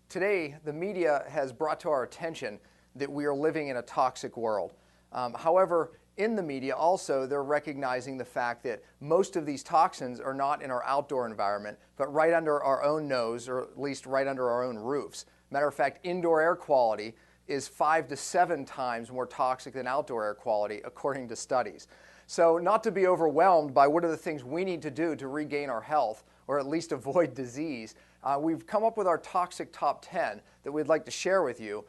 Today, the media has brought to our attention that we are living in a toxic world. However, in the media also, they're recognizing the fact that most of these toxins are not in our outdoor environment, but right under our own nose, or at least right under our own roofs. Matter of fact, indoor air quality is 5 to 7 times more toxic than outdoor air quality, according to studies. So not to be overwhelmed by what are the things we need to do to regain our health, or at least avoid disease, we've come up with our toxic top 10 that we'd like to share with you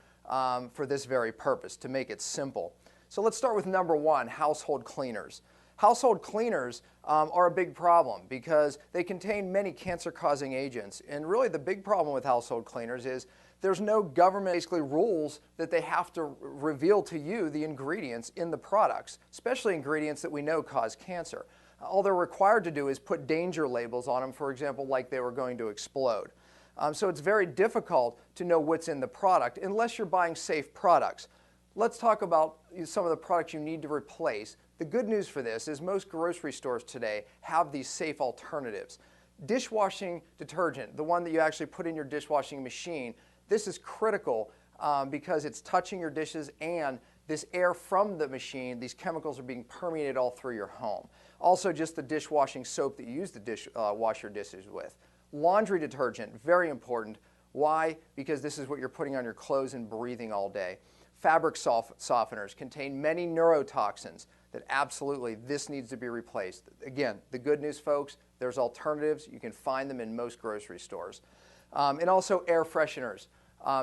for this very purpose, to make it simple. So let's start with number 1, household cleaners. Household cleaners are a big problem because they contain many cancer-causing agents. And really the big problem with household cleaners is there's no government basically rules that they have to reveal to you the ingredients in the products, especially ingredients that we know cause cancer. All they're required to do is put danger labels on them, for example, like they were going to explode. So it's very difficult to know what's in the product unless you're buying safe products. Let's talk about some of the products you need to replace. The good news for this is most grocery stores today have these safe alternatives. Dishwashing detergent, the one that you actually put in your dishwashing machine, this is critical because it's touching your dishes, and this air from the machine, these chemicals are being permeated all through your home. Also, just the dishwashing soap that you use to wash your dishes with. Laundry detergent, very important. Why? Because this is what you're putting on your clothes and breathing all day. Fabric softeners contain many neurotoxins that absolutely this needs to be replaced. Again, the good news, folks, there's alternatives. You can find them in most grocery stores. And also air fresheners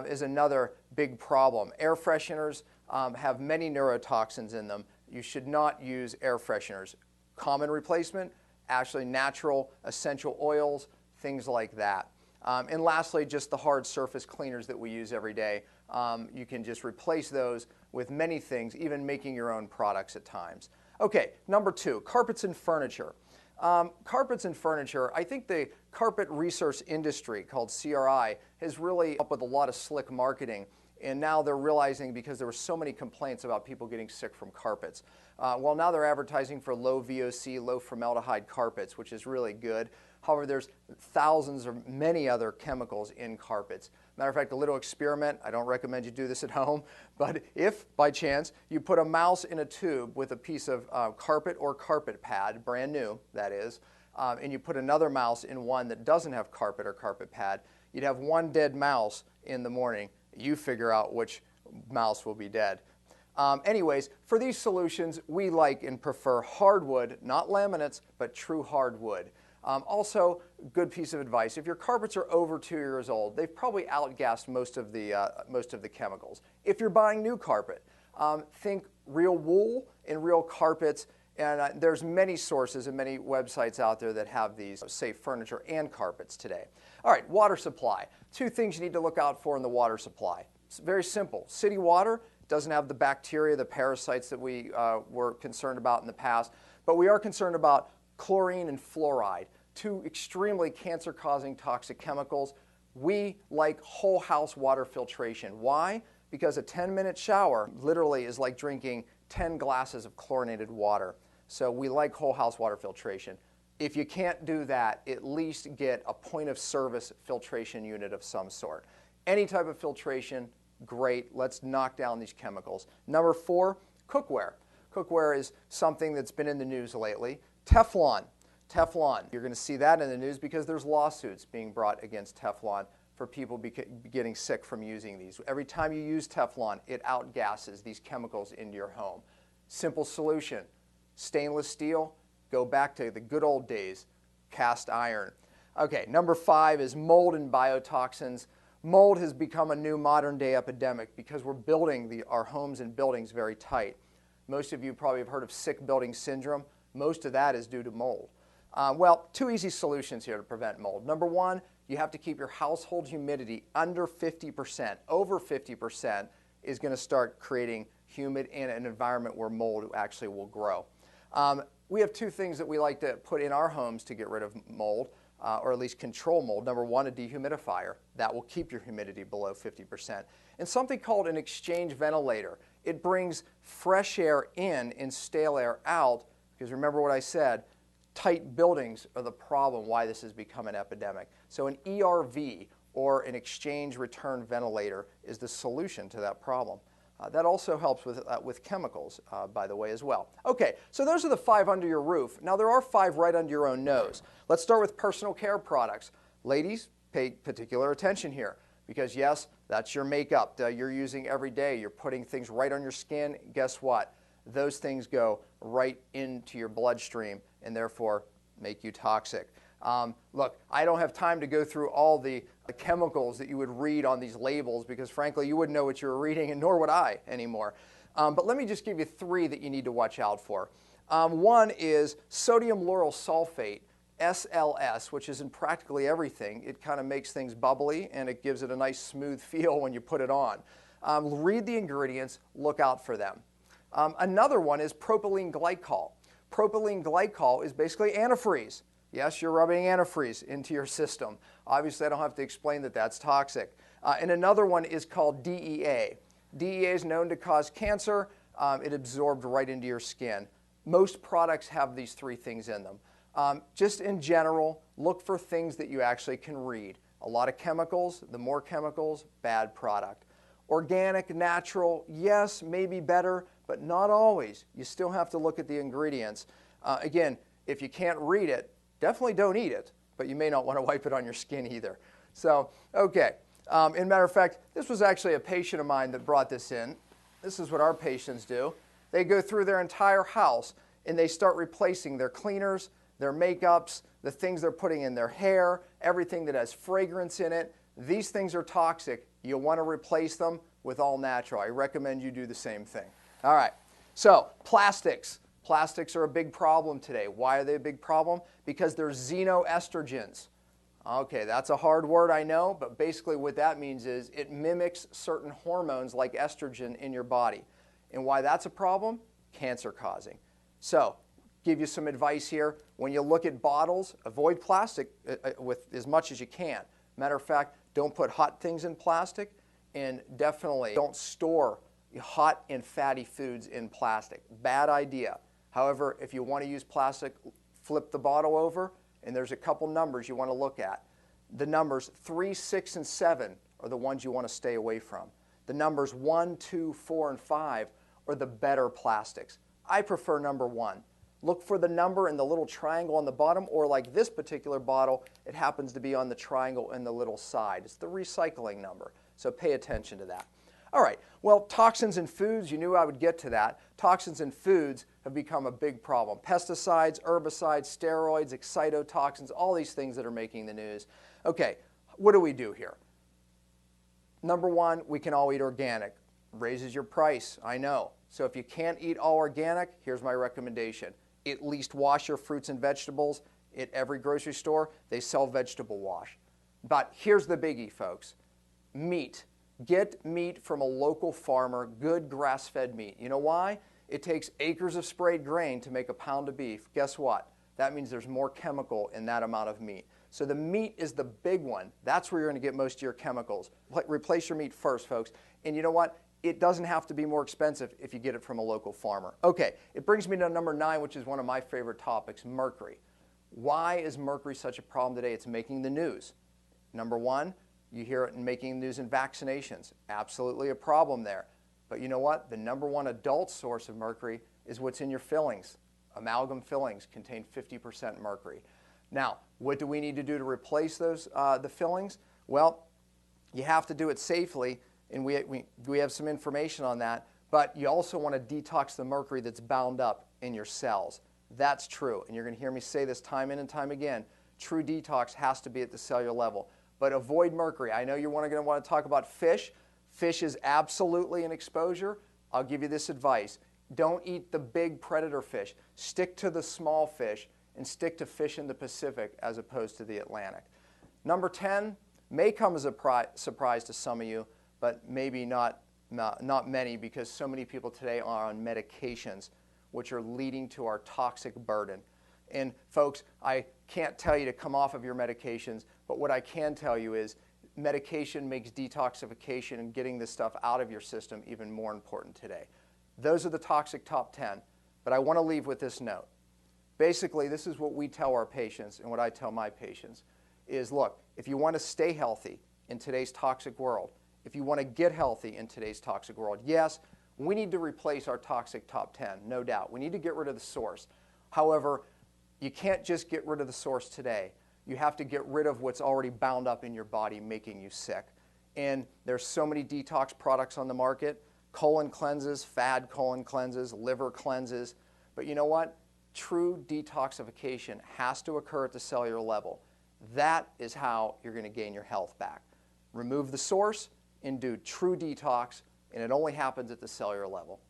is another big problem. Air fresheners have many neurotoxins in them. You should not use air fresheners. Common replacement, actually natural essential oils, things like that. And lastly, just the hard surface cleaners that we use every day. You can just replace those with many things, even making your own products at times. Okay, number 2, carpets and furniture. Carpets and furniture, I think the carpet research industry, called CRI, has really come up with a lot of slick marketing. And now they're realizing, because there were so many complaints about people getting sick from carpets, well, now they're advertising for low VOC, low formaldehyde carpets, which is really good. However, there's thousands or many other chemicals in carpets. Matter of fact, a little experiment, I don't recommend you do this at home, but if by chance you put a mouse in a tube with a piece of carpet or carpet pad, brand new that is, and you put another mouse in one that doesn't have carpet or carpet pad, you'd have one dead mouse in the morning. You figure out which mouse will be dead. Anyways, for these solutions, we like and prefer hardwood, not laminates, but true hardwood. Also, good piece of advice, if your carpets are over 2 years old, they've probably outgassed most of the chemicals. If you're buying new carpet, think real wool and real carpets, and there's many sources and many websites out there that have these safe furniture and carpets today. All right, water supply. 2 things you need to look out for in the water supply. It's very simple. City water doesn't have the bacteria, the parasites that we were concerned about in the past, but we are concerned about chlorine and fluoride, 2 extremely cancer-causing toxic chemicals. We like whole house water filtration. Why? Because a 10-minute shower literally is like drinking 10 glasses of chlorinated water. So we like whole house water filtration. If you can't do that, at least get a point of service filtration unit of some sort. Any type of filtration, great. Let's knock down these chemicals. Number 4, cookware. Cookware is something that's been in the news lately. Teflon. Teflon. You're going to see that in the news because there's lawsuits being brought against Teflon for people getting sick from using these. Every time you use Teflon, it outgasses these chemicals into your home. Simple solution. Stainless steel, go back to the good old days, cast iron. Okay, number 5 is mold and biotoxins. Mold has become a new modern day epidemic because we're building our homes and buildings very tight. Most of you probably have heard of sick building syndrome. Most of that is due to mold. Well, 2 easy solutions here to prevent mold. Number 1, you have to keep your household humidity under 50%. Over 50% is going to start creating humid in an environment where mold actually will grow. We have 2 things that we like to put in our homes to get rid of mold, or at least control mold. Number 1, a dehumidifier. That will keep your humidity below 50%. And something called an exchange ventilator. It brings fresh air in and stale air out, because remember what I said, tight buildings are the problem why this has become an epidemic. So an ERV, or an exchange return ventilator is the solution to that problem. That also helps with chemicals, by the way, as well. Okay, so those are the 5 under your roof. Now, there are 5 right under your own nose. Let's start with personal care products. Ladies, pay particular attention here because, yes, that's your makeup you're using every day. You're putting things right on your skin. Guess what? Those things go right into your bloodstream and therefore make you toxic. Look, I don't have time to go through all the chemicals that you would read on these labels because, frankly, you wouldn't know what you were reading, and nor would I anymore. But let me just give you 3 that you need to watch out for. One is sodium lauryl sulfate, SLS, which is in practically everything. It kind of makes things bubbly, and it gives it a nice smooth feel when you put it on. Read the ingredients. Look out for them. Another one is propylene glycol. Propylene glycol is basically antifreeze. Yes, you're rubbing antifreeze into your system. Obviously, I don't have to explain that that's toxic. And another one is called DEA. DEA is known to cause cancer. It absorbed right into your skin. Most products have these 3 things in them. Just in general, look for things that you actually can read. A lot of chemicals, the more chemicals, bad product. Organic, natural, yes, maybe better, but not always. You still have to look at the ingredients. Again, if you can't read it, definitely don't eat it, but you may not want to wipe it on your skin either. So, okay. In matter of fact, this was actually a patient of mine that brought this in. This is what our patients do. They go through their entire house and they start replacing their cleaners, their makeups, the things they're putting in their hair, everything that has fragrance in it. These things are toxic. You'll want to replace them with all natural. I recommend you do the same thing. All right. So, plastics. Plastics are a big problem today. Why are they a big problem? Because they're xenoestrogens. Okay, that's a hard word, I know, but basically what that means is it mimics certain hormones like estrogen in your body. And why that's a problem? Cancer causing. So, give you some advice here. When you look at bottles, avoid plastic with as much as you can. Matter of fact, don't put hot things in plastic, and definitely don't store hot and fatty foods in plastic. Bad idea. However, if you want to use plastic, flip the bottle over, and there's a couple numbers you want to look at. The numbers 3, 6, and 7 are the ones you want to stay away from. The numbers 1, 2, 4, and 5 are the better plastics. I prefer number 1. Look for the number in the little triangle on the bottom, or like this particular bottle, it happens to be on the triangle in the little side. It's the recycling number, so pay attention to that. All right, well, toxins in foods, you knew I would get to that. Toxins in foods have become a big problem. Pesticides, herbicides, steroids, excitotoxins, all these things that are making the news. Okay, what do we do here? Number 1, we can all eat organic. Raises your price, I know. So if you can't eat all organic, here's my recommendation. At least wash your fruits and vegetables. At every grocery store, they sell vegetable wash. But here's the biggie, folks. Meat. Get meat from a local farmer, good grass-fed meat. You know why? It takes acres of sprayed grain to make a pound of beef. Guess what? That means there's more chemical in that amount of meat. So the meat is the big one. That's where you're going to get most of your chemicals. Replace your meat first, folks. And you know what? It doesn't have to be more expensive if you get it from a local farmer. Okay, it brings me to number 9, which is one of my favorite topics, mercury. Why is mercury such a problem today? It's making the news. Number 1, you hear it in making news in vaccinations. Absolutely a problem there. But you know what? The number 1 adult source of mercury is what's in your fillings. Amalgam fillings contain 50% mercury. Now, what do we need to do to replace those the fillings? Well, you have to do it safely, and we have some information on that, but you also want to detox the mercury that's bound up in your cells. That's true, and you're going to hear me say this time in and time again. True detox has to be at the cellular level. But avoid mercury. I know you're going to want to talk about fish. Fish is absolutely an exposure. I'll give you this advice. Don't eat the big predator fish. Stick to the small fish and stick to fish in the Pacific as opposed to the Atlantic. Number 10 may come as a surprise to some of you, but maybe not many, because so many people today are on medications which are leading to our toxic burden. And folks, I can't tell you to come off of your medications, but what I can tell you is medication makes detoxification and getting this stuff out of your system even more important today. Those are the toxic top 10, but I want to leave with this note. Basically, this is what we tell our patients and what I tell my patients is, look, if you want to stay healthy, in today's toxic world, if you want to get healthy in today's toxic world, yes, we need to replace our toxic top 10, no doubt. We need to get rid of the source. However, you can't just get rid of the source today. You have to get rid of what's already bound up in your body making you sick. And there's so many detox products on the market, colon cleanses, fad colon cleanses, liver cleanses. But you know what? True detoxification has to occur at the cellular level. That is how you're going to gain your health back. Remove the source and do true detox, and it only happens at the cellular level.